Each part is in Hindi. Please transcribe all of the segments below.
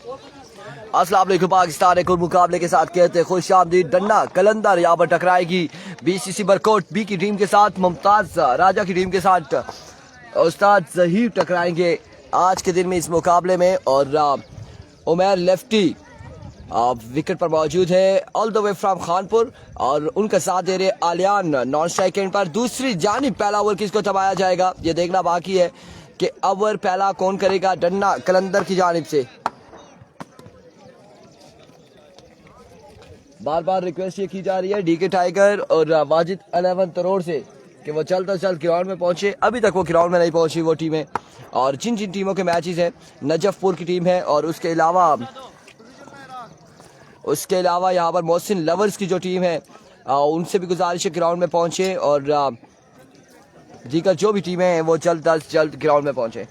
अस्सलाम वालेकुम। पाकिस्तान एक और मुकाबले के साथ कहते खुश आमदीद। डन्ना कलंदर यहाँ पर टकराएगी बीसीसी बरकोट बी की टीम के साथ। मुमताज राजा की टीम के साथ उस्ताद जहीर टकराएंगे आज के दिन में इस मुकाबले में। और उमैर लेफ्टी विकेट पर मौजूद है all the way from Khanpur और उनका साथ दे रहे आलियान नॉन स्ट्राइक एंड पर। दूसरी जानिब पहला ओवर किसको थमाया जाएगा ये देखना बाकी है कि ओवर पहला कौन करेगा। डन्ना कलंदर की जानिब से बार बार रिक्वेस्ट ये की जा रही है डीके टाइगर और वाजिद 11 तरोड़ से कि वो जल्द से जल्द ग्राउंड में पहुंचे। अभी तक वो ग्राउंड में नहीं पहुंची वो टीमें। और जिन जिन टीमों के मैचेस हैं नजफपुर की टीम है और उसके अलावा यहाँ पर मोहसिन लवर्स की जो टीम है उनसे भी गुजारिश है ग्राउंड में पहुंचे। और दीगर जो भी टीमें हैं वो जल्द अज जल्द ग्राउंड में पहुंचे।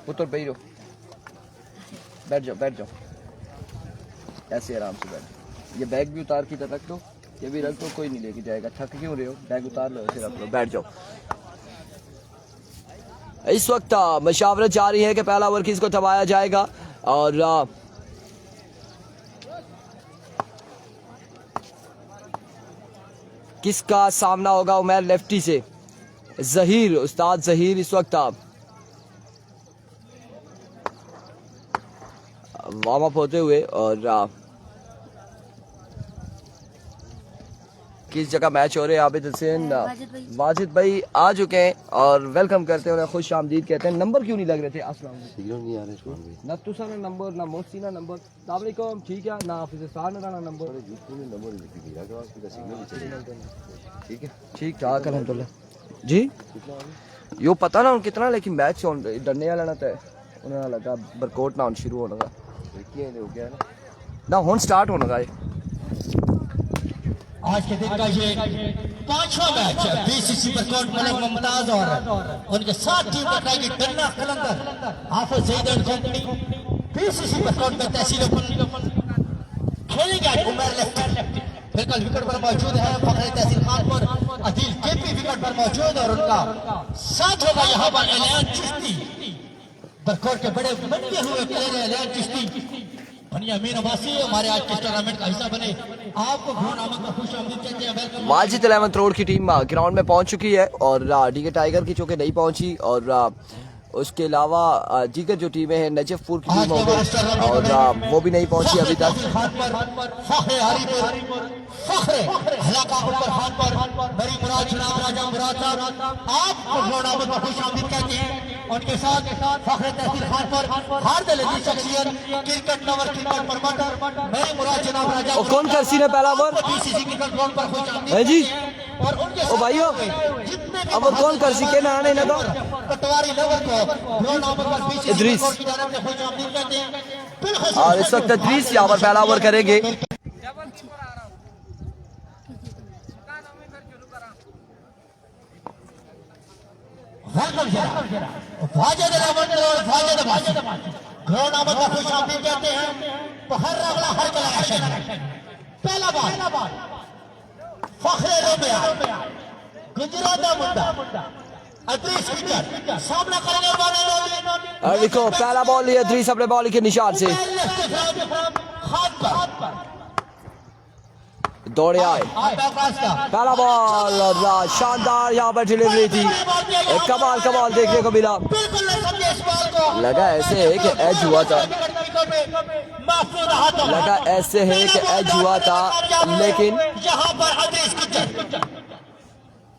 पुत्र बैठ जाओ ऐसे आराम से बैठ। ये बैग भी उतार के रख दो, ये भी रख दो, कोई नहीं लेके जाएगा। थक क्यों रहे हो, बैग उतार लो ऐसे रख लो, बैठ जाओ। इस वक्त मशावरत जारी है कि पहला ओवर किसको थमाया जाएगा और किसका सामना होगा उमैर लेफ्टी से। जहीर उस्ताद जहीर इस वक्त वार्म अप होते हुए और किस जगह मैच हो रहे हैं। आबिद हुसैन वाजिद भाई आ चुके हैं और वेलकम करते हैं, उन्हें खुश आमदीद कहते हैं। नंबर क्यों नहीं लग रहे थे? अस्सलाम वालेकुम। ना तुसाना नंबर ना मोहसिना नंबर ताबरिकम ठीक है ना हाफिज साना ना नंबर ठीक है ठीक ठाक अल्हम्दुलिल्लाह जी। यो पता ना कितना लेकिन मैच डरने वाला ना तय उन्हें लगा बरकोट ना शुरू होने का ना हुन स्टार्ट होने का। आज के दिन का ये पांचवा मैच है बीसीसी बरकोट मलिक मुमताज और उनके साथ टीम टकराएगी डन्ना Qalandar Hafiz Zaheer and company. BCC Barkot में तहसील खेलेंगे उमैर लेफ्टी बिल्कुल विकेट पर मौजूद है। फखरे तहसील खानपुर अदील केपी विकेट पर मौजूद और उनका साथ होगा यहाँ पर एलियान चिश्ती। बरकोट के बड़े बनते हुए प्लेयर एलियान चिश्ती बनिया मीर अब्बासी हमारे आज के टूर्नामेंट का हिस्सा बने। आपको खुश आमदीद कहते हैं। वाजिद 11 तरोड़ की टीम ग्राउंड में पहुंच चुकी है और डीके टाइगर की चौके नहीं पहुंची और उसके अलावा दीगर जो टीमें हैं नजफपुर की टीम हो गई और वो भी नहीं पहुंची अभी तक। उनके साथ फखरे तहसील खानपुर हार दिल शख्सियत क्रिकेट लवर क्रिकेट प्रमोटर मेरी मुराद जनाब राजा। और कौन करसी ने पहला ओवर बीसीसी क्रिकेट ग्राउंड पर खुश आमदीद है जी। और उनके ओ भाइयों अब कौन करसी के ना आने ना तो पटवारी लवर को ग्राउंड पर बीसीसी इदरीस की जानिब से खुश आमदीद कहते हैं। और इस वक्त इदरीस यहाँ पर पहला ओवर करेंगे। ग्राउंड नंबर पर खुश आमदीद कहते हैं। हर रगला हर कला पहला बॉल फखरे रोबिया गुजरात मुद्दा अदरीस विकेट सामना करेंगे। और देखो पहला बॉल लिया इदरीस अपने बॉल के निशान से दौड़े आए। पहला बॉल और शानदार यहाँ पर डिलीवरी थी। एक कमाल देखने को मिला। लगा ऐसे है कि एज हुआ था, लगा ऐसे है कि एज हुआ था लेकिन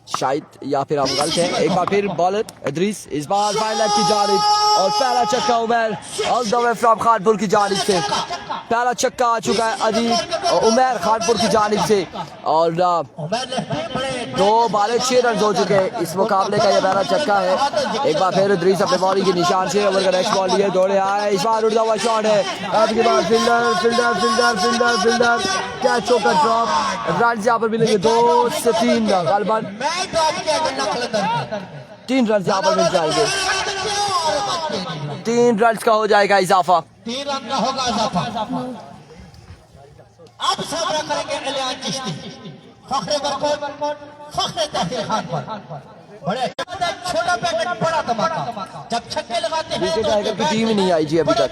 शायद या फिर हम गलत हैं। एक बार फिर बॉलर इदरीस इस बार फाइनल की जानिब और पहला छक्का Umair all the way from Khanpur की जानिब से। पहला छक्का आ चुका है अदील उमैर खानपुर की जानिब से और 2 बाले 6 रन हो चुके हैं इस मुकाबले का। यह पहला छक्का है। एक बार फिर इदरीस अपने बॉलिंग के निशान से ओवर का नेक्स्ट बॉल लिए दौड़े आए। इस बार उड़ता हुआ शॉट है। अब के बाद फील्डर कैच होकर ड्रॉप रन यहाँ पर मिलेंगे 2 से 3 गालबन 3 रन यहाँ पर मिल जाएंगे। 3 रन का हो जाएगा इजाफा। 3 रन का होगा इजाफा। अब सामना करेंगे एलियान चिश्ती फखरे बरकोट फखरे तहसील खानपुर बड़े छोटा पैकेट बड़ा धमाका, जब छक्के लगाते हैं बीके टाइगर की टीम ही नहीं आई जी अभी तक।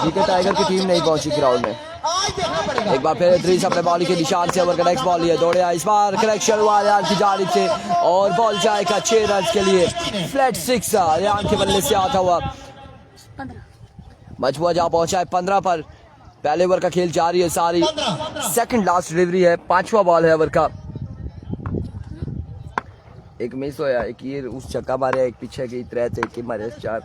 बीके टाइगर की टीम नहीं पहुंची ग्राउंड में। एक बार फिर इद्रीस अपने बॉल के निशान से ओवर का नेक्स्ट बॉल लिए दौड़े, इस बार कनेक्शन हुआ रियान की जानिब से और बॉल जाएगा 6 रन के लिए। फ्लैट 6 रियान के बल्ले से आता हुआ। मजबूआ जा पहुंचा है 15 पर। पहले ओवर का खेल जारी है सारी। सेकंड लास्ट डिलीवरी है, 5वां बॉल है ओवर का। एक मिस होया, एक ये उस छक्का मारे, एक पीछे की 3 एक ही मारे 4।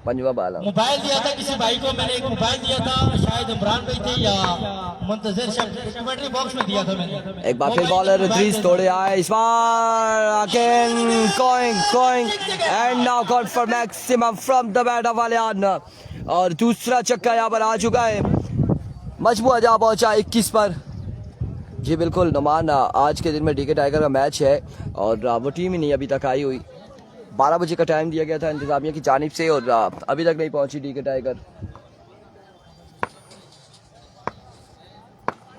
5वां बॉल है। मोबाइल दिया था किसी भाई को, मैंने एक मोबाइल दिया था, शायद इमरान भाई थे या मुंतजिर कमेंट्री बॉक्स में दिया था मैंने। एक बार फिर बॉलर इद्रीस तोड़े आए, इस बार again going and now got for maximum from the bat of Alian. और दूसरा छक्का यहाँ पर आ चुका है। मजबूआ जा पहुंचा 21 पर। जी बिल्कुल नुमान, आज के दिन में डीके टाइगर का मैच है और वो टीम ही नहीं अभी तक आई हुई। 12 बजे का टाइम दिया गया था इंतजामिया की जानिब से और अभी तक नहीं पहुंची डीके टाइगर।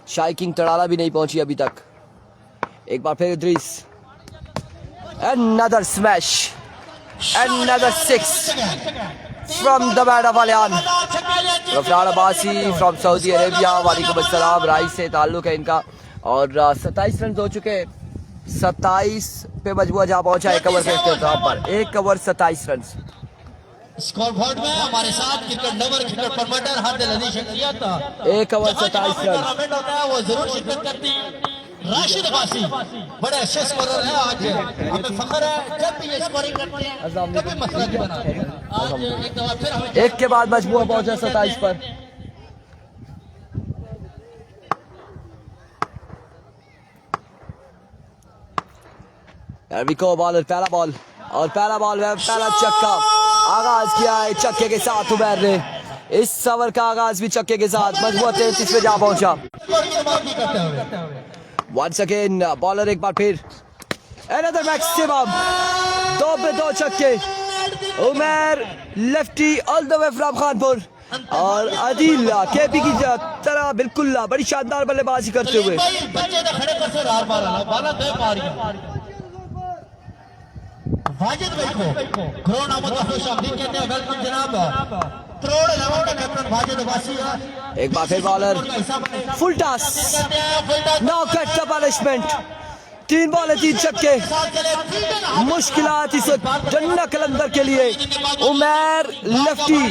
शाही किंग तड़ाला भी नहीं पहुंची अभी तक। एक बार फिर Idrees, another smash, another 6 from the bat of Alian. गफरार अब्बासी फ्रॉम सऊदी अरेबिया, वालेकुम अस्सलाम, राइस से ताल्लुक है इनका। और 27 रन हो चुके, 27 पे मजबूआ जा पहुंचा 1 ओवर के इख्तिताम पर। 1 ओवर 27 रन। स्कोर बोर्ड में हमारे साथ cricket lover, cricket promoter Hadil Ali शख्सियत 1 ओवर 27 रन होता है वो जरूर शिरकत करती है। राशिद अब्बासी बड़े अच्छे स्कोरर हैं, आज हमें फख्र है जब भी ये स्कोरिंग करते हैं कभी मसला नहीं बना। आज एक दफा फिर हमें एक के बाद मजबूआ पहुंचा 27 पर। विको बॉलर, पहला बॉल और पहला बॉल में पहला छक्का आगाज किया है छक्के के साथ उमैर ने। इस ओवर का आगाज भी छक्के के साथ। मजबूआ 33 पे जा पहुंचा। वंस अगेन बॉलर एक बार फिर अनदर मैक्सिमम 2 पे 2 छक्के। Umair lefty all the way from Khanpur और आदिल केपी की तरह बिल्कुल बड़ी शानदार बल्लेबाजी करते हुए। वाजिद भाई को ग्राउंड आमद का खुश आमदीद कहते हैं। वेलकम जनाब। करोड़ इलेवन का कैप्टन वाजिद अब्बासी है। एक बार फिर bowler full toss, no cut the punishment. 3 ball 3 छक्के। मुश्किलात इस वक्त डन्ना कलंदर के लिए। उमैर लेफ्टी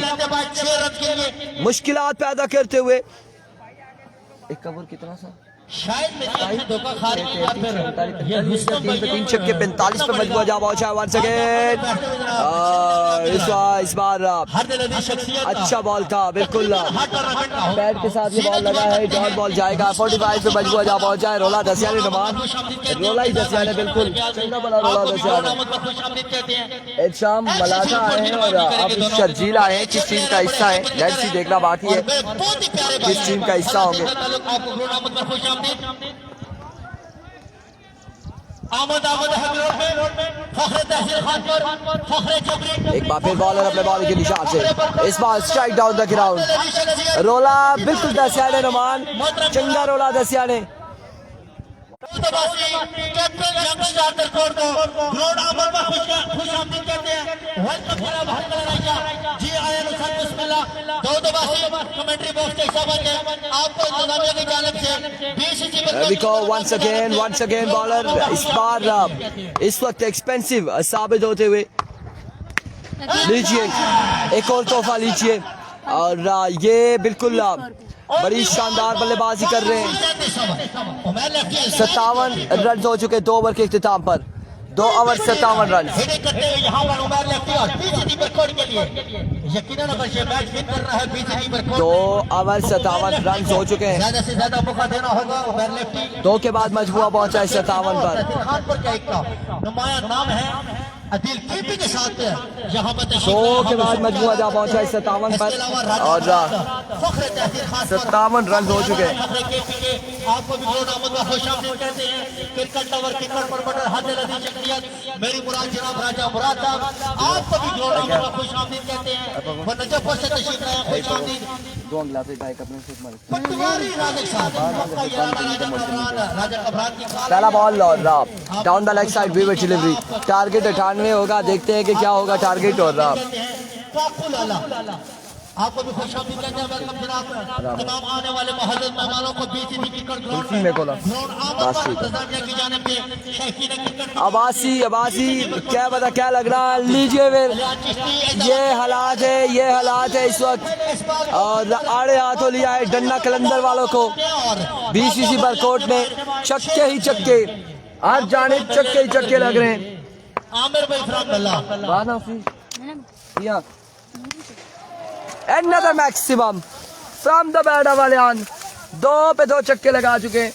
मुश्किलात पैदा करते हुए। एक ओवर कितना सा शायद मेरी धोखा खा रही है। फिर ये 3 छक्के 45 पे मजबूआ जा पहुंचा वंस अगेन। इस बार अच्छा बॉल था बिल्कुल, बैट के साथ ये बॉल लगा है, डॉट बॉल जाएगा। 45 पे मजबूआ जा पहुंचा है। रोला दसियाने नुमान, रोला ही दसियाने बिल्कुल चंगा बड़ा रोला दसियाने। एक शाम मलाटा आए हैं और अब शर्जील आए हैं। किस टीम का हिस्सा है लेट्स सी, देखना बाकी है किस टीम का हिस्सा होंगे। एक बार फिर बॉलर अपने बॉल के निशान से इस बार स्ट्राइक डाउन द ग्राउंड। रोला बिल्कुल दसियाने नुमान, चंगा रोला दसियाने। कमेंट्री बॉक्स के हिसाब से आपको इंतजामिया की जानिब से once again बॉलर इस बार इस वक्त एक्सपेंसिव साबित होते हुए। लीजिए एक और तोहफा लीजिए और ये बिल्कुल बड़ी शानदार बल्लेबाजी कर रहे हैं। 57 रन हो चुके 2 ओवर के इख्तिताम पर। 2 ओवर 57 रन। दो ओवर 57 रन हो चुके हैं। ज्यादा से ज्यादा मौका देना होगा उमैर लेफ्टी। 2 के बाद मजबूआ पहुंचा है 57 पर। नुमाया नाम है आदिल केपी के साथ यहाँ पर 2 के बाद मजबूआ जा पहुंचा है 57 पर और 57 रन हो चुके हैं। आपको भी खुशामदीद कहते हैं। Cricket lover, cricket promoter Hadil Ali शख्सियत मेरी मुराद जनाब राजा मुराद साहब आपको भी खुशामदीद कहते हैं। वो नजफपुर से तशरीफ लाए, खुशामदीद। दो गिलास एक अपने से मारे पटवारी राजा साहब राजा कबरान की पहला बॉल और डाउन द लेग साइड विवेट डिलीवरी टारगेट 98 होगा देखते हैं कि क्या होगा टारगेट और पापू लाला आपको भी खुशामदीद कहते हैं वेलकम जनाब तमाम आने वाले मुहर्रम मेहमानों को बीसीसी क्रिकेट ग्राउंड में कोला की जानिब से शहीद क्रिकेट अबासी क्या पता क्या लग रहा है लीजिए फिर ये हालात है इस वक्त और आड़े हाथों लिया है डन्ना कलंदर वालों को बीसीसी बरकोट ने चक्के ही चक्के आज जाने चक्के ही चक्के लग रहे हैं आमिर भाई from Yeah. Another maximum from the bat Walian 2 पे 2 चक्के लगा चुके हैं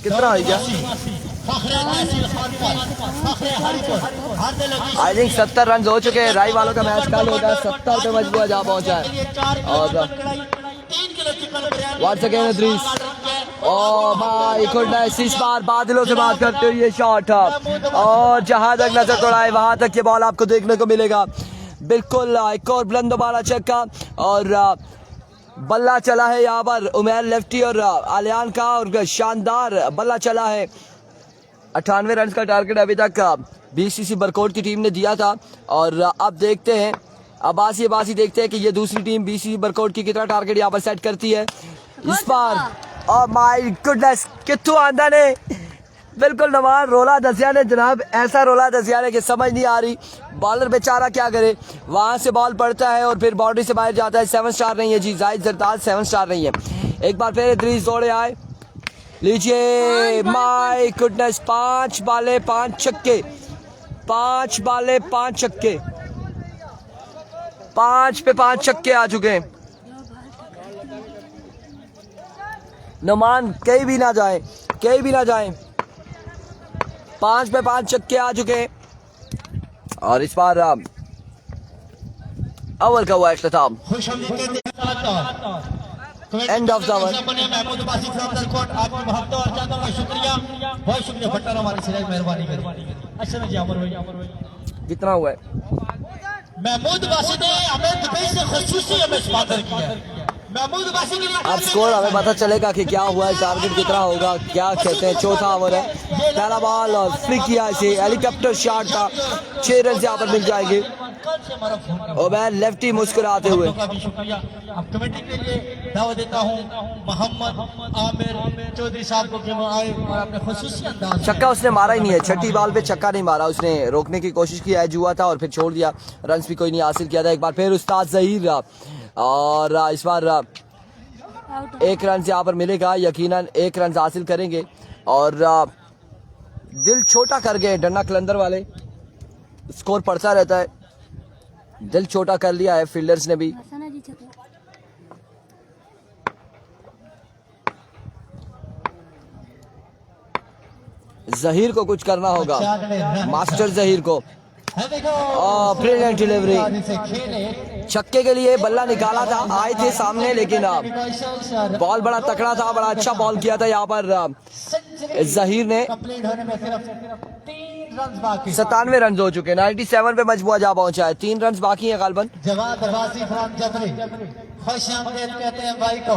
कितना है क्या आई थिंक 70 रन हो चुके हैं राई वालों का मैच कल होगा 70 पे मजबूर जा पहुंचा है और वंस अगेन इद्रीस ओ भाई गुडनेस इस बार बादलों से बात करते हुए ये शॉट और जहां तक नजर दौड़ाए वहां तक ये बॉल आपको देखने को मिलेगा बिल्कुल एक और बुलंद वाला चक्का और बल्ला चला है यहाँ पर उमैर लेफ्टी और आलियान का और शानदार बल्ला चला है 98 रन का टारगेट अभी तक बीसीसी बरकोट की टीम ने दिया था और अब देखते हैं अबासी देखते हैं कि ये दूसरी टीम बीसीसी बरकोट की कितना टारगेट यहाँ पर सेट करती है इस बार और माय गुडनेस कित्थू आंदा ने बिल्कुल नवाज रोला दसिया ने जनाब ऐसा रोला दसिया ने कि समझ नहीं आ रही बॉलर बेचारा क्या करे वहां से बॉल पड़ता है और फिर बाउंड्री से बाहर जाता है 7 स्टार नहीं है जी जाहिद जरदार 7 स्टार नहीं है एक बार फिर इद्रीस दौड़े आए लीजिए माय गुडनेस 5 बाले 5 छक्के 5 बाले 5 छक्के 5 पे 5 छक्के आ चुके हैं नुमान कहीं भी ना जाए 5 पे 5 छक्के आ चुके हैं और इस बार ओवर का हुआ इख्तिताम end of the over Mahmood Basi from दलकोट आपकी मोहब्बत और चाहता हूं शुक्रिया बहुत शुक्रिया भट्टारा हमारी सिराज मेहरबानी करें अच्छा जी अमर भाई कितना हुआ है महमूद बासी ने हमें दुबई से खुसूसी हमें स्पॉन्सर किया महमूद बासी के लिए अब स्कोर हमें पता चलेगा कि क्या हुआ है टारगेट कितना होगा क्या कहते हैं चौथा ओवर है पहला बॉल और फ्लिक किया इसे हेलीकॉप्टर शॉट था 6 रन से यहाँ पर मिल जाएंगे और मैं लेफ्टी मुस्कुराते हुए अब कमेटी के लिए दावा देता हूं मोहम्मद आमिर चौधरी साहब को कि वो आए और अपने खुसूसी अंदाज छक्का उसने मारा ही नहीं है छठी बॉल पे छक्का नहीं मारा उसने रोकने की कोशिश की एज हुआ था और फिर छोड़ दिया रन भी कोई नहीं हासिल किया था एक बार फिर उस्ताद जहीर और इस बार 1 रन से यहाँ पर मिलेगा यकीनन 1 रन हासिल करेंगे और दिल छोटा कर गए डन्ना कलंदर वाले स्कोर पड़ता रहता है दिल छोटा कर लिया है फील्डर्स ने भी जहीर को कुछ करना होगा मास्टर जहीर को ब्रिलियंट डिलीवरी छक्के के लिए बल्ला निकाला था आए थे सामने लेकिन बॉल बड़ा तकड़ा था बड़ा अच्छा बॉल किया था यहाँ पर जहीर ने 97 रन हो चुके 97 पे मजबूआ जा पहुंचा है 3 रन बाकी है गालबन कहते हैं भाई को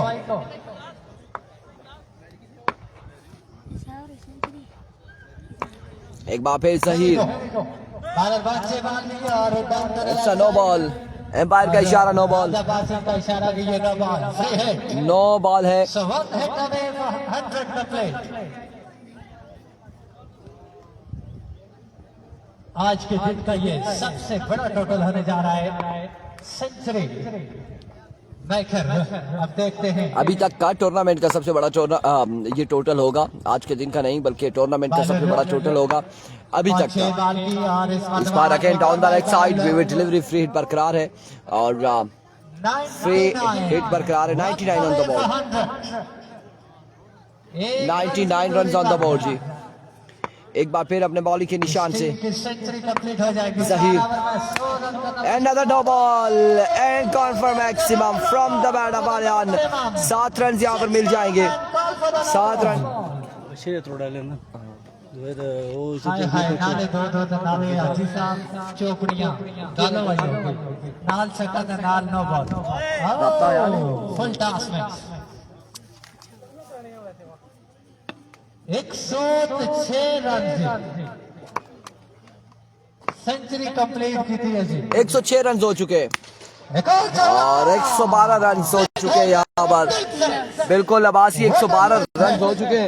एक बार फिर जहीर नो बॉल एम्पायर का इशारा नो बॉल नो बॉल है आज के दिन का ये सबसे बड़ा टोटल होने जा रहा है सेंचुरी अब देखते हैं अभी तक का टूर्नामेंट का सबसे बड़ा ये टोटल होगा आज के दिन का नहीं बल्कि टूर्नामेंट का सबसे बड़ा टोटल होगा अभी तक का इस बार again down the leg side विविड डिलीवरी फ्री हिट बरकरार है और फ्री हिट बरकरार है 99 on the ball 99 run on the board जी एक बार फिर अपने बॉलिंग के निशान से Zaheer another no ball and gone for maximum from the bat of Alian 7 run यहाँ पर मिल जाएंगे 7 रन हाय हाय नाले दो नाले हाजी साहब चौकड़ियां गालो वाली हो गई नाल छक्का ते नाल नो बॉल फुल टॉस में 106 रन सेंचुरी कंप्लीट की थी जी 106 रन हो चुके और 112 रन हो चुके यहाँ पर बिल्कुल अबासी 112 रन हो चुके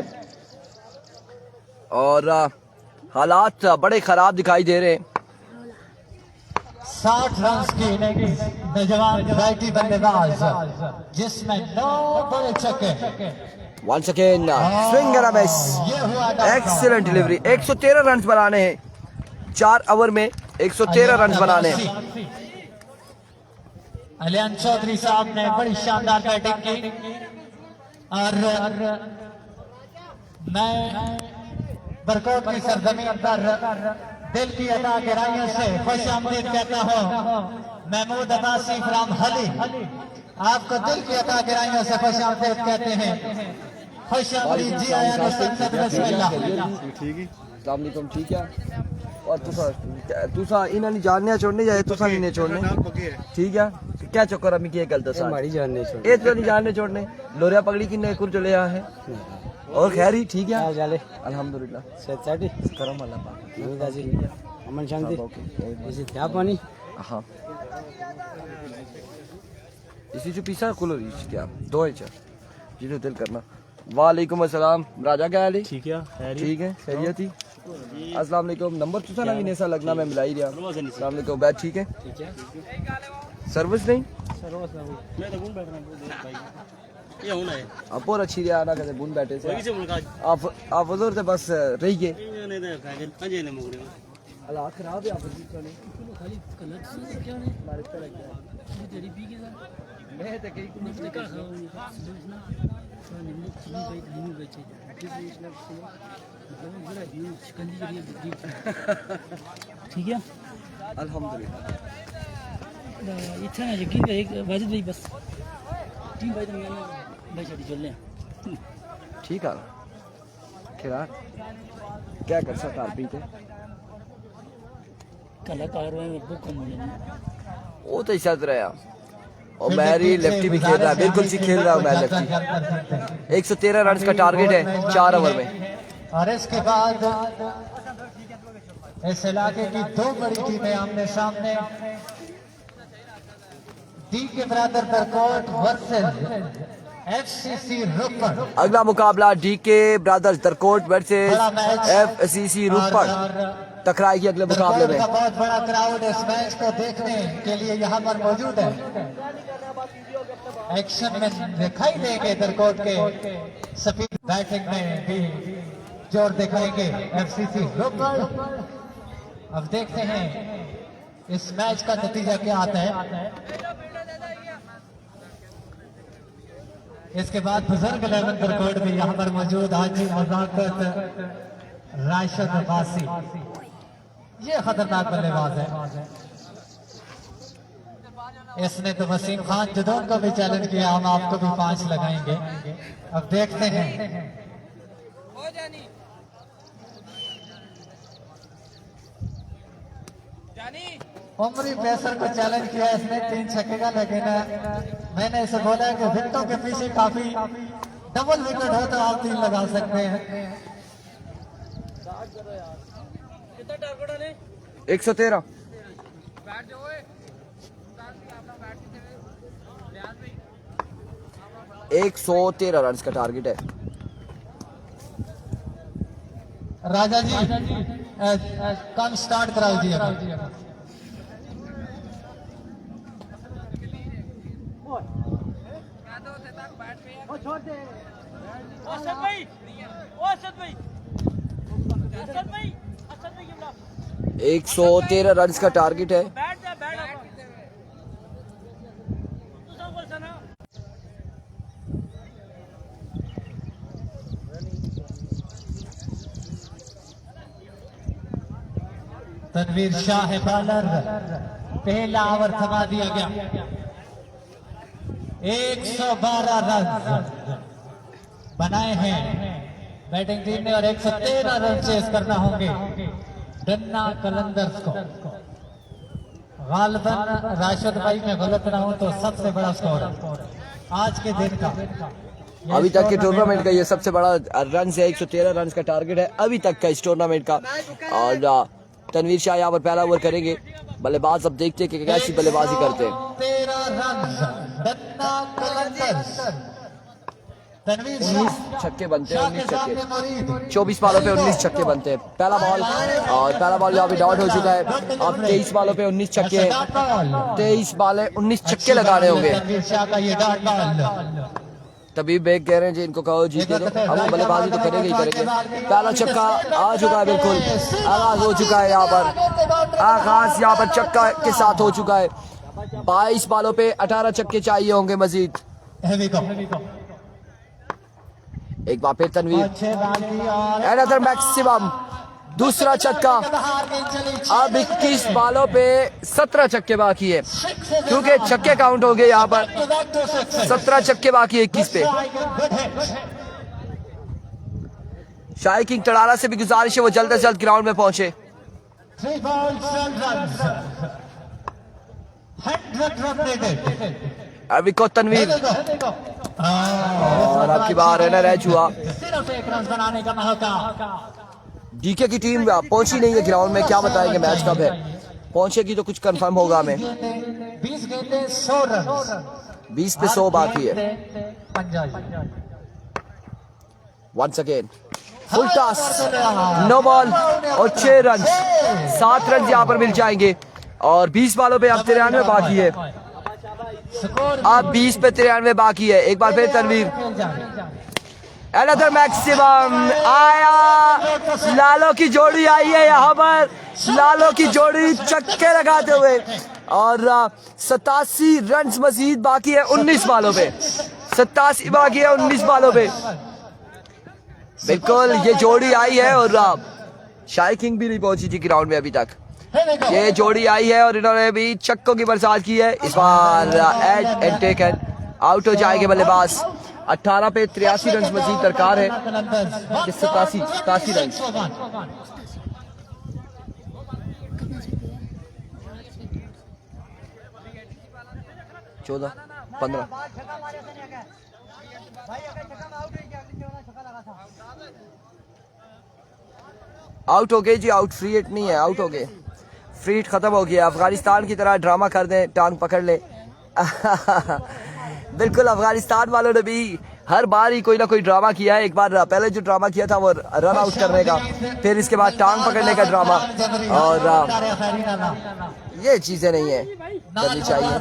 और हालात बड़े खराब दिखाई दे रहे हैं 60 रन की नौजवान राइटी बल्लेबाज जिसमें 9 बड़े छक्के once again swing and a miss excellent delivery 113 run बनाने हैं 4 ओवर में 113 रन बनाने हैं अलियान चौधरी साहब ने बड़ी शानदार बैटिंग की और मैं बरकोट की सरजमीन पर दिल की अदा गहराइयों से खुश आमदीद कहता हूँ महमूद अब्बासी फ्राम हली आपको दिल की अदा गहराइयों से खुश आमदीद कहते हैं खुश आमदीद जी आया तो संसद बिस्मिल्लाह अस्सलाम वालेकुम ठीक है और तुसा इन्हें नहीं जानने छोड़ने जाए तुसा नहीं छोड़ने ठीक है क्या चक्कर अभी की गलत सा हमारी जानने ये तो नहीं जानने छोड़ने लोरिया पगड़ी की नेकुर चले आ है और खैर ही ठीक है जाले अल्हम्दुलिल्लाह सेठ साडी करम अल्लाह पाक नवीदा जी अमन शांति इसी क्या पानी हाँ इसी जो पीसा कुलो रीच क्या दो है चार जिन्हें दिल करना वालेकुम अस्सलाम राजा क्या हाल है ठीक है ठीक है खैरियत ही अस्सलाम वालेकुम नंबर तुसा ना भी ऐसा लगना मैं मिला ही रहा अस्सलाम वालेकुम बैठ ठीक है सर्विस नहीं मैं तो बैठ रहा ये होना है आप और अच्छी आना कहते बुन बैठे से आप उधर से बस रही गए अल्लाह खराब है आप खाली गलत से क्या है हमारे पे लग गया तेरी पी के मैं तो कहीं कुछ नहीं कर समझना तो निम्न चीनी भाई निम्न बचे किस इसलिए मतलब पूरा हिंद चिकन की ठीक है अल्हम्दुलिल्लाह इतना है यकीन एक वाजिद भाई बस टीम भाई तो मैंने भाई चली चल ले ठीक है खैर क्या कर सकता आप पीते कलाकार में बहुत कम हो जाए वो तो इशाद रहा और मैरी लेफ्टी भी खेल रहा है बिल्कुल सी खेल रहा हूँ मैं लेफ्टी 113 रन का टारगेट है 4 ओवर में और इसके बाद इस इलाके की 2 बड़ी टीमें आमने सामने डी के ब्रदर बरकोट वर्सेस एफसीसी रोपड़ अगला मुकाबला डी के ब्रदर्स दरकोट वर्सेस एफसीसी रोपड़ टकराएगी अगले मुकाबले में बहुत बड़ा क्राउड इस मैच को देखने के लिए यहाँ पर मौजूद है एक्शन में दिखाई देंगे दरकोट के स्पीड बैटिंग में भी जोर दिखाएंगे एफसीसी रोपड़ अब देखते हैं इस मैच का नतीजा क्या आता है इसके बाद बुजुर्ग लेवन दरकोट भी यहाँ पर मौजूद हाजी मुजाकत राशिद अब्बासी ये खतरनाक बल्लेबाज है इसने तो वसीम खान जुदौन को भी चैलेंज किया हम आपको भी 5 लगाएंगे अब देखते हैं उमरी पेसर को चैलेंज किया इसने 3 छक्के का लेकिन मैंने इसे बोला कि विकेटों के पीछे काफी डबल विकेट हो तो आप 3 लगा सकते हैं 113 113 रन का टारगेट है राजा जी काम स्टार्ट कराओ जी एक 113 रन का टारगेट है तनवीर शाह बॉलर पहला ओवर थमा दिया गया 112 रन बनाए हैं बैटिंग टीम ने और 113 रन चेस करना होंगे डन्ना कलंदर्स को। गालिबन राशिद भाई में गलत ना हो तो सबसे बड़ा स्कोर आज के दिन का। अभी तक के टूर्नामेंट का ये सबसे बड़ा रन है, 113 रन का टारगेट है अभी तक का इस टूर्नामेंट का। और तनवीर शाह यहाँ पर पहला ओवर करेंगे। बल्लेबाज अब देखते हैं कि कैसी बल्लेबाजी करते हैं। 13 रन डन्ना कलंदर्स। 19 छक्के बनते हैं, 19 छक्के 24 बॉलों पे 19 छक्के बनते हैं। पहला बॉल और पहला बॉल यहाँ पे डॉट हो चुका है। अब 23 बॉलों पे 19 छक्के हैं, 23 बॉल है 19 छक्के लगाने होंगे। तभी बेग कह रहे हैं जी इनको कहो जीते दो, अब वो बल्लेबाजी तो करेंगे ही करेंगे। पहला छक्का आ चुका है, बिल्कुल आगाज हो चुका है यहाँ पर, आगाज यहाँ पर छक्का के साथ हो चुका है। 22 बॉलों पे 18 छक्के चाहिए होंगे मजीद। एक बार फिर तनवीर, अनदर मैक्सिमम, दूसरा छक्का। अब 21 बॉलों पे 17 छक्के बाकी है, क्योंकि छक्के काउंट हो गए यहाँ पर। 17 छक्के बाकी है 21 पे। शाही किंग टड़ाला से भी गुजारिश है वो जल्द से जल्द ग्राउंड में पहुंचे। अभी को तनवीर और आपकी बार रनर रह हुआ। डीके की टीम पहुंची नहीं है ग्राउंड में, क्या बताएंगे मैच कब है, पहुंचेगी तो कुछ कंफर्म होगा हमें। 20 पे 100 बाकी है। Once again full toss, no ball और 6 रन, 7 रन यहाँ पर मिल जाएंगे। और 20 बॉलों पे अब 93 बाकी है, अब 20 पे 93 बाकी है। एक बार फिर तनवीर, अनदर मैक्सिमम आया, लालो की जोड़ी आई है यहाँ पर, लालो की जोड़ी छक्के लगाते हुए। और 87 रन मजीद बाकी है 19 बॉलों पे, 87 बाकी है 19 बॉलों पे। बिल्कुल ये जोड़ी आई है और शाही किंग भी नहीं पहुंची थी ग्राउंड में अभी तक। ये जोड़ी आई है और इन्होंने भी छक्कों की बरसात की है। इस बार एज एंड टेकन, आउट हो जाएंगे बल्लेबाज। 18 पे 83 रन मजीद दरकार है, 87 रन। 14 15 आउट हो गए जी, आउट, फ्री हिट नहीं है, आउट हो गए, फ्री हिट खत्म हो गया। अफगानिस्तान की तरह ड्रामा कर दें, टांग पकड़ ले। बिल्कुल अफगानिस्तान वालों ने भी हर बार ही कोई ना कोई ड्रामा किया है। एक बार पहले जो ड्रामा किया था वो रन आउट करने का, फिर इसके बाद टांग पकड़ने का ड्रामा, और ये चीजें नहीं है करनी चाहिए।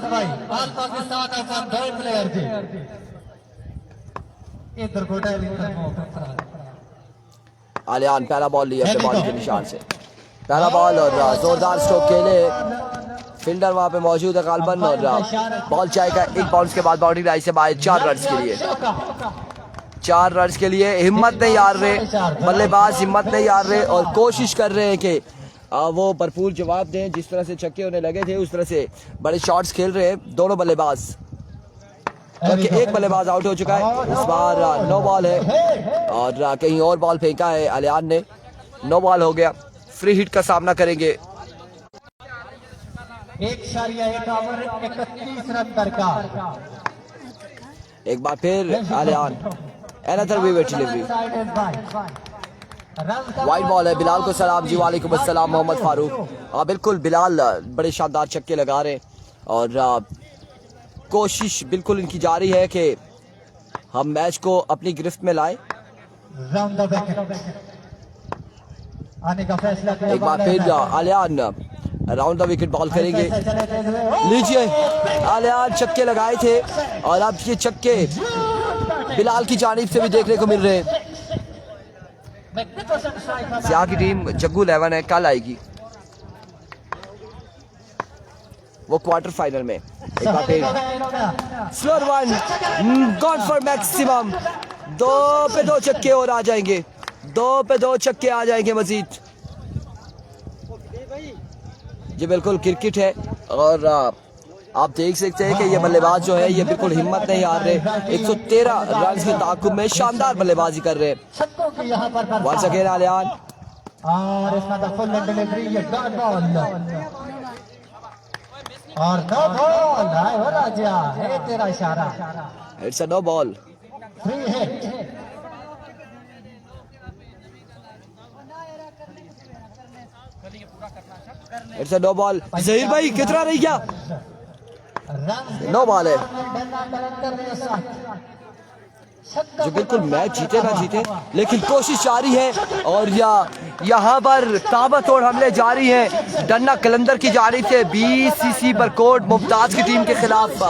आलियान पहला बॉल लिया अपने बॉडी के निशान से, पहला बॉल और जोरदार स्ट्रोक खेले। फील्डर वहां पे मौजूद है गालिबन, और बॉल जाएगा एक बाउंस के बाद बाउंड्री लाइन से बाहर। 4 रन के लिए, 4 रन के लिए हिम्मत नहीं हार रहे बल्लेबाज, हिम्मत नहीं हार रहे और कोशिश कर रहे हैं कि वो भरपूर जवाब दें। जिस तरह से छक्के उन्हें लगे थे उस तरह से बड़े शॉट्स खेल रहे हैं दोनों बल्लेबाज। क्योंकि एक बल्लेबाज आउट हो चुका है, इस बार नो बॉल है और कहीं और बॉल फेंका है आलियान ने, नो बॉल हो गया। फ्री हिट का सामना करेंगे। 1 ओवर 31 रन दरकार। एक बार फिर Aliyan, another wicket delivery, wide ball है। बिलाल को सलाम जी, वालेकुम अस्सलाम मोहम्मद फारूक। बिल्कुल बिलाल बड़े शानदार छक्के लगा रहे और कोशिश बिल्कुल इनकी जारी है कि हम मैच को अपनी गिरफ्त में लाएं। आने का फैसला एक बार फिर Aliyan round the wicket ball करेंगे। लीजिए आलियान छक्के लगाए थे और अब ये छक्के बिलाल की जानिब से भी देखने को मिल रहे हैं। सियाह की टीम जग्गू 11 है, कल आएगी वो क्वार्टर फाइनल में। एक बार फिर slower one, gone for maximum. 2 पे 2 छक्के और आ जाएंगे, 2 पे 2 छक्के आ जाएंगे मजीद। जी बिल्कुल क्रिकेट है और आप देख सकते हैं कि ये बल्लेबाज जो है ये बिल्कुल हिम्मत नहीं हार रहे। 113 रन के ताकुब में शानदार बल्लेबाजी कर रहे हैं। छक्कों की यहाँ पर वंस अगेन आलियान और इसमें द फुल डिलीवरी, ये डॉट बॉल और नो बॉल है हो राजा, है तेरा इशारा, it's a no ball. Free hit. It's a no ball. Zaheer भाई कितना रह गया? नो बॉल है। जो बिल्कुल मैच जीते ना जीते लेकिन कोशिश जारी है और यहाँ पर ताबड़तोड़ हमले जारी हैं डन्ना कलंदर की जानिब से बीसीसी बरकोट मुमताज की टीम के खिलाफ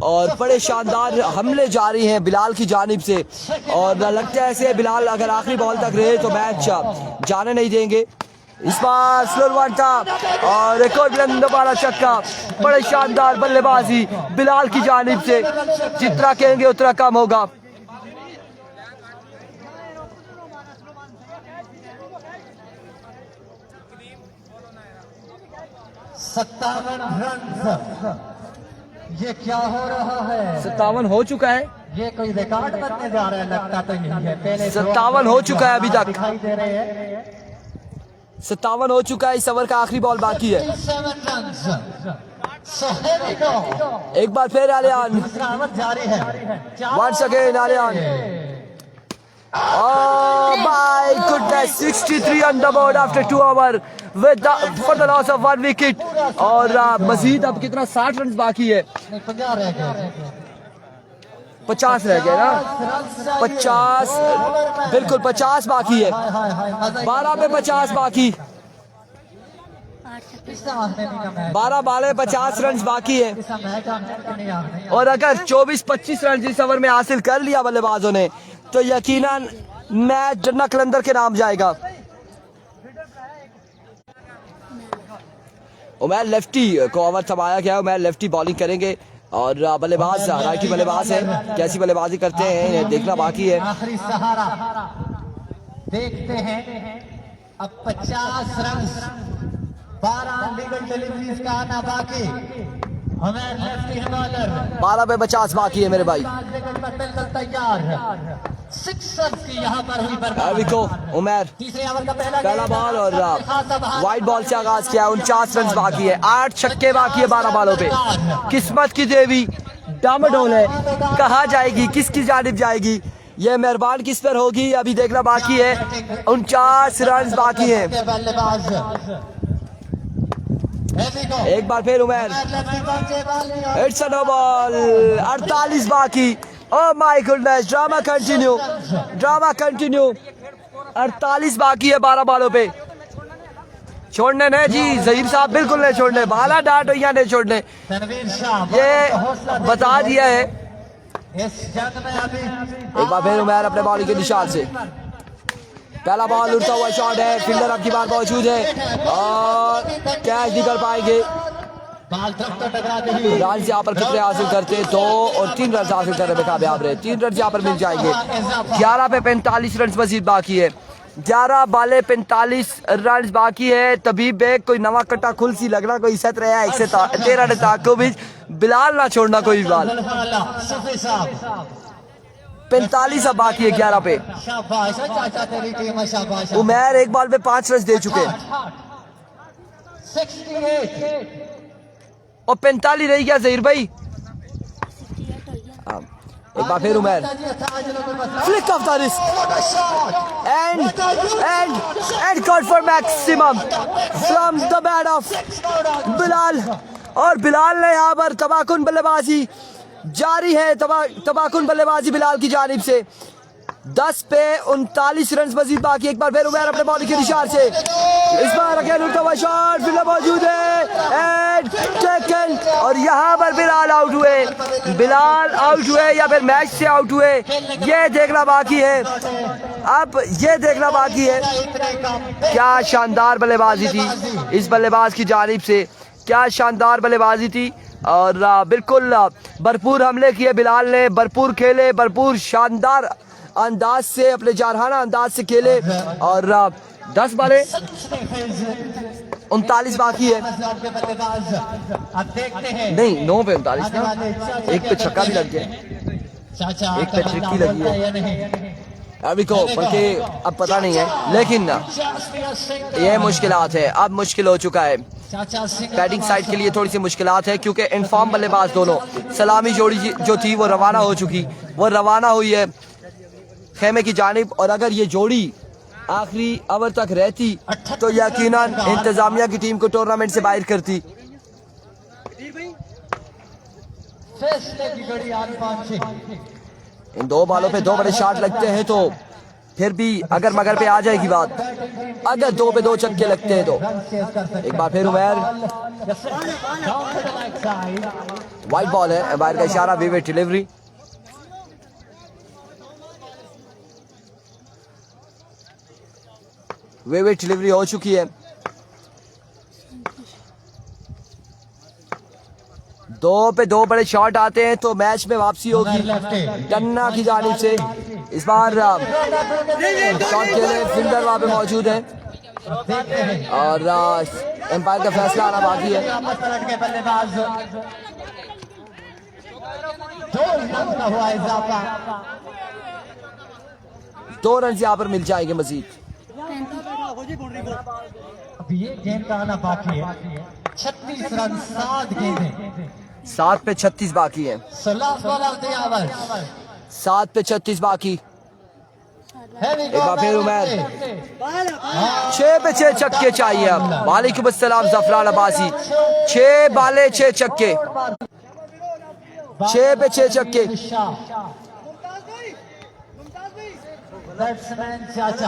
और बड़े शानदार हमले जारी हैं बिलाल की जानिब से और लगता है ऐसे बिलाल अगर आखिरी बॉल तक रहे तो मैच जाने नहीं देंगे। इस बार स्लोर वन था और एक और बुलंद वाला छक्का, बड़े शानदार बल्लेबाजी बिलाल की जानिब से, जितना कहेंगे उतना कम होगा। सत्तावन रन, ये क्या हो रहा है? 57 हो चुका है, ये कोई रिकॉर्ड बनने जा रहा है, लगता तो नहीं है। पहले 57 हो चुका है अभी तक, दिखाई दे रहे हैं। 57 हो चुका है। इस ओवर का आखिरी बॉल बाकी है। 7 runs. So here we go. एक बार फिर आलियान, दूसरा ओवर जारी है। Once again Aliyan. Oh my goodness, 63 on the board after 2 overs for the loss of 1 wicket और मजीद अब कितना 60 रन बाकी है। 50 रह गए, 50 रह गए ना, 50 बिल्कुल 50 बाकी है, 12 पे 50 बाकी, 12 बाले 50 रन बाकी है और अगर 24-25 रन इस ओवर में हासिल कर लिया बल्लेबाजों ने तो यकीनन मैच डन्ना कलंदर के नाम जाएगा। उमैर लेफ्टी को ओवर थमाया गया, उमैर लेफ्टी बॉलिंग करेंगे और बल्लेबाज राइटी बल्लेबाज है, कैसी बल्लेबाजी करते हैं इन्हें देखना बाकी है। आखिरी सहारा देखते हैं। अब 50 रन, 12 लीगल डिलीवरीज का आना बाकी। हमें लेफ्टी बॉलर 12 पे 50 बाकी है मेरे भाई। बिल्कुल तैयार, 6 रन की यहाँ पर हुई बर्बाद। उमैर तीसरे ओवर का पहला बॉल और वाइट बॉल से आगाज किया, 49 रन बाकी है, 8 छक्के बाकी है 12 बॉलों पे। किस्मत की देवी डामाडोल है, कहाँ जाएगी, किसकी जानिब जाएगी, ये मेहरबान किस पर होगी अभी देखना बाकी है। 49 रन बाकी है। एक बार फिर Umair, it's a no ball, 48 बाकी। Oh my goodness, drama continue, drama continue. 48 बाकी है 12 बॉलों पे। छोड़ने नहीं जी, जहीर साहब बिल्कुल नहीं छोड़ने, बाला डाट या नहीं छोड़ने, ये बता दिया है। एक बार फिर उमैर अपने बॉलिंग के निशान से, पहला बॉल उड़ता हुआ शॉट है, फील्डर अब की बार मौजूद है और कैच नहीं कर पाएंगे। रन यहाँ पर कितने हासिल करते हैं, 2 और 3 रन हासिल करने में कामयाब रहे। 3 रन यहाँ पर मिल जाएंगे। 11 पे 45 रन मजीद बाकी है, 11 बाले 45 रन बाकी है। तबीब बेग कोई नवा कट्टा खुल सी लगना, कोई 13 ने ताको भी बिलाल ना छोड़ना कोई बाल। 45 अब बाकी है 11 पे। उमैर एक बॉल पे 5 रन दे चुके और 45 रह गया जहीर भाई। एक बार फिर Umair, flick of the wrist and God for maximum from the bat of Bilal और बिलाल ने यहाँ पर तबाकुन बल्लेबाजी जारी है, तबाकुन बल्लेबाजी बिलाल की जानिब से। 10 पे 39 रन मजीद बाकी। एक बार फिर उमैर अपने बॉलिंग के निशान से, इस बार अगेन उड़ता हुआ शॉट, फील्डर मौजूद है एंड टेकन और यहाँ पर बिलाल आउट हुए, बिलाल आउट हुए या फिर मैच से आउट हुए, ये देखना बाकी है। अब ये देखना बाकी है क्या शानदार बल्लेबाजी थी इस बल्लेबाज की जानिब से, क्या शानदार बल्लेबाजी थी और बिल्कुल भरपूर हमले किए बिलाल ने, भरपूर खेले, भरपूर शानदार अंदाज से, अपने जारहाना अंदाज से खेले और 10 बाले 39 बाकी है। के बल्लेबाज अब देखते हैं नहीं 9 पे 39 ना, एक पे छक्का भी लग गया, चाचा एक पे छिक्की लगी है। या नहीं अभी को बल्कि अब पता नहीं है, लेकिन ये मुश्किलात है, अब मुश्किल हो चुका है चाचा सिंह बैटिंग साइड के लिए, थोड़ी सी मुश्किलात है क्योंकि इनफॉर्म बल्लेबाज दोनों, सलामी जोड़ी जो थी वो रवाना हो चुकी, वो रवाना हुई है खेमे की जानिब। और अगर ये जोड़ी आखिरी ओवर तक रहती तो यकीनन इंतजामिया की टीम को टूर्नामेंट से बाहर करती। फैसले की घड़ी आने पहुंची। इन 2 बॉलों पे 2 बड़े शॉट लगते हैं तो फिर भी अगर मगर पे आ जाएगी बात, अगर 2 पे 2 छक्के लगते हैं तो एक बार फिर उमैर, वाइट बॉल है, बाहर का इशारा, विवेट डिलीवरी। विवेट डिलीवरी हो चुकी है। 2 पे 2 बड़े शॉट आते हैं तो मैच में वापसी होगी टन्ना की जानिब से। इस बार शॉट के लिए फिल्डर वहां पे मौजूद है और एम्पायर का फैसला आना बाकी है। बल्लेबाज 2 रन का हुआ इजाफा, 2 रन यहाँ पर मिल जाएंगे मजीद। अब ये गेंद का आना बाकी है। 36 रन 7 गेंदें, 7 पे 36 बाकी है, 16 बॉल ऑफ द ओवर, 7 पे 36 बाकी। एक बार फिर उमैर, 6 पे 6 छक्के चाहिए अब। वालेकुम अस्सलाम जफरान अब्बासी, 6 बाले 6 छक्के, 6 पे 6 छक्के। बैट्समैन चाचा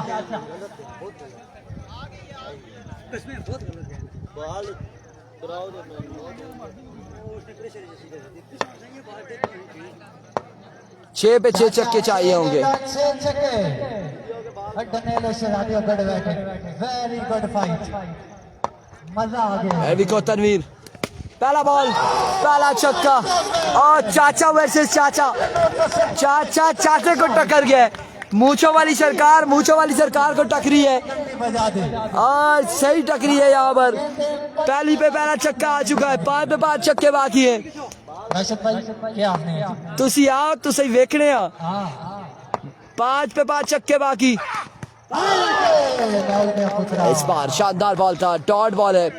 6 पे 6 छक्के चाहिए होंगे। 6 छक्के। वेरी गुड फाइट, मजा आ गया। एवी को तनवीर, पहला बॉल, पहला छक्का और चाचा वर्सेस चाचा, चाचा चाचे को टक्कर गया। मूंछों वाली सरकार को टकरी है और सही टकरी है यहाँ पर। पहली पे पहला छक्का आ चुका है, 5 पे 5 छक्के बाकी है। क्या आपने तुसी आओ तो सही वेखने आ, 5 पे 5 छक्के बाकी। इस बार शानदार बॉल था, डॉट बॉल है।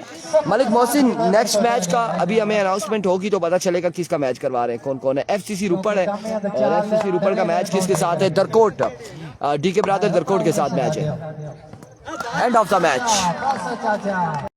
मलिक मोहसिन, नेक्स्ट मैच का अभी हमें अनाउंसमेंट होगी तो पता चलेगा किसका मैच करवा रहे हैं, कौन कौन है। एफसीसी रुपड़ है और एफसीसी रुपड़ का मैच किसके साथ है? दरकोट, डीके ब्रादर दरकोट के साथ मैच है। And of the match.